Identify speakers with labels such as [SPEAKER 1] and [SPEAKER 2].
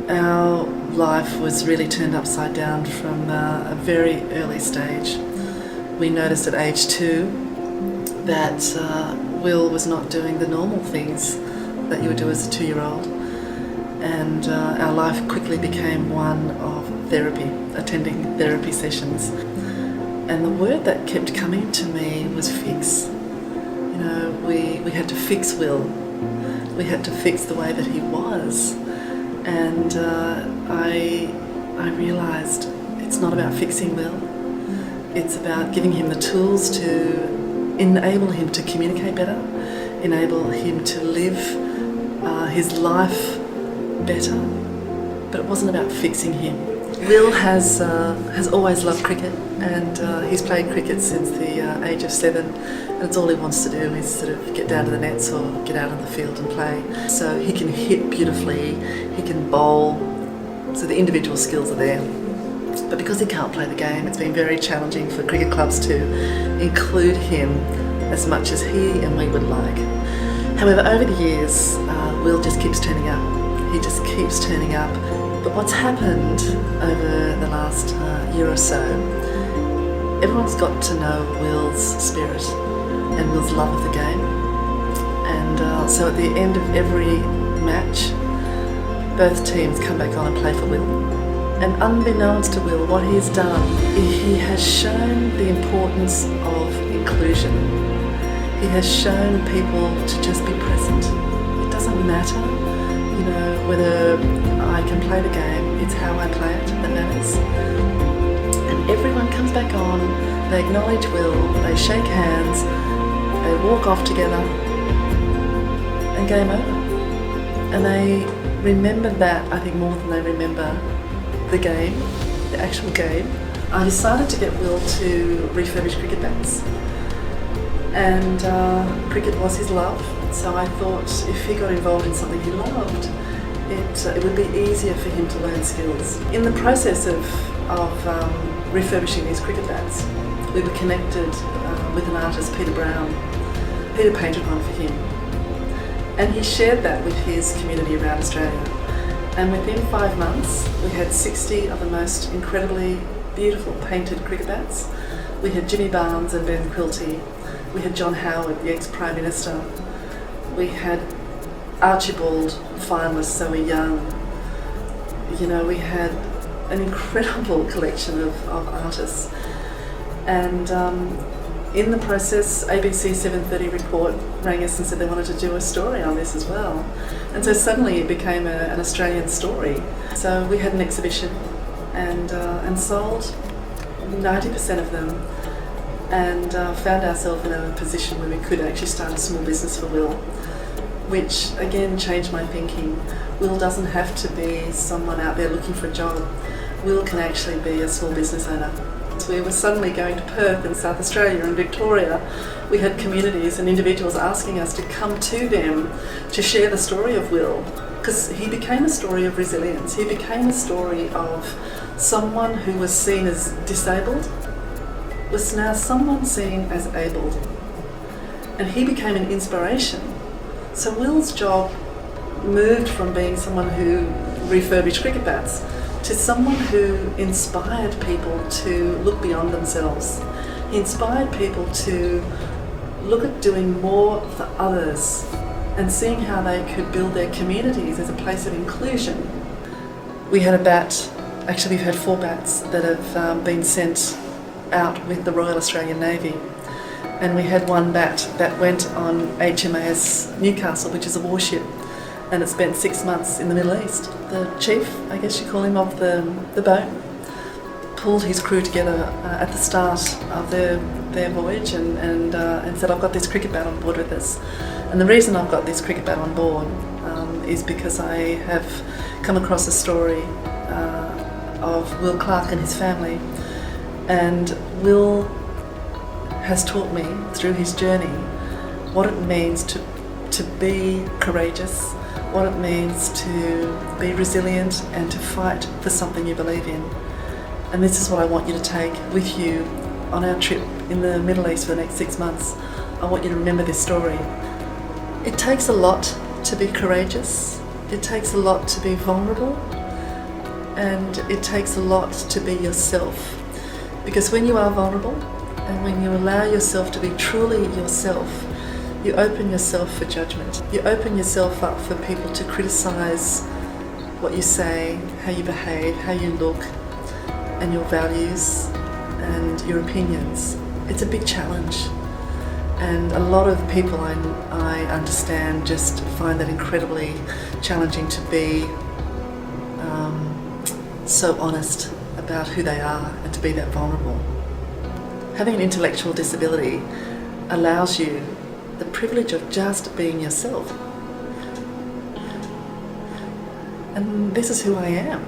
[SPEAKER 1] Our life was really turned upside down from a very early stage. We noticed at age 2 that Will was not doing the normal things that you would do as a 2-year-old, and our life quickly became one of therapy, attending therapy sessions. And the word that kept coming to me was fix. You know, we had to fix Will. We had to fix the way that he was. And I realised it's not about fixing Will. It's about giving him the tools to enable him to communicate better, enable him to live his life better. But it wasn't about fixing him. Will has always loved cricket, and he's played cricket since the age of 7, and it's all he wants to do is sort of get down to the nets or get out on the field and play. So he can hit beautifully, he can bowl, so the individual skills are there. But because he can't play the game, it's been very challenging for cricket clubs to include him as much as he and we would like. However, over the years, Will just keeps turning up. He just keeps turning up. But what's happened over the last year or so, everyone's got to know Will's spirit and Will's love of the game. And so at the end of every match, both teams come back on and play for Will. And unbeknownst to Will, what he's done, he has shown the importance of inclusion. He has shown people to just be present. It doesn't matter, you know, whether I can play the game, it's how I play it that matters. And everyone comes back on, they acknowledge Will, they shake hands, they walk off together, and game over. And they remember that, I think, more than they remember the game, the actual game. I decided to get Will to refurbish cricket bats. And cricket was his love, so I thought if he got involved in something he loved, it would be easier for him to learn skills. In the process of refurbishing these cricket bats, we were connected with an artist, Peter Brown. Peter painted one for him, and he shared that with his community around Australia. And within 5 months, we had 60 of the most incredibly beautiful painted cricket bats. We had Jimmy Barnes and Ben Quilty. We had John Howard, the ex-Prime Minister. We had Archibald finalists, so we're young. You know, we had an incredible collection of artists. And in the process, ABC 7:30 Report rang us and said they wanted to do a story on this as well. And so suddenly it became an Australian story. So we had an exhibition and sold 90% of them, and found ourselves in a position where we could actually start a small business for Will, which again changed my thinking. Will doesn't have to be someone out there looking for a job. Will can actually be a small business owner. So we were suddenly going to Perth in South Australia and Victoria. We had communities and individuals asking us to come to them to share the story of Will, because he became a story of resilience. He became a story of someone who was seen as disabled was now someone seen as able, and he became an inspiration. So Will's job moved from being someone who refurbished cricket bats to someone who inspired people to look beyond themselves. He inspired people to look at doing more for others and seeing how they could build their communities as a place of inclusion. We had a bat, actually we've had 4 bats that have been sent out with the Royal Australian Navy, and we had one bat that went on HMAS Newcastle, which is a warship, and it spent 6 months in the Middle East. The chief, I guess you call him, of the boat pulled his crew together at the start of their voyage and said, I've got this cricket bat on board with us. And the reason I've got this cricket bat on board is because I have come across a story of Will Clarke and his family. And Will has taught me through his journey what it means to be courageous, what it means to be resilient and to fight for something you believe in. And this is what I want you to take with you on our trip in the Middle East for the next 6 months. I want you to remember this story. It takes a lot to be courageous. It takes a lot to be vulnerable. and it takes a lot to be yourself. Because when you are vulnerable and when you allow yourself to be truly yourself, you open yourself for judgment. You open yourself up for people to criticize what you say, how you behave, how you look, and your values and your opinions. It's a big challenge. And a lot of people I understand just find that incredibly challenging to be so honest about who they are and to be that vulnerable. Having an intellectual disability allows you the privilege of just being yourself. And this is who I am.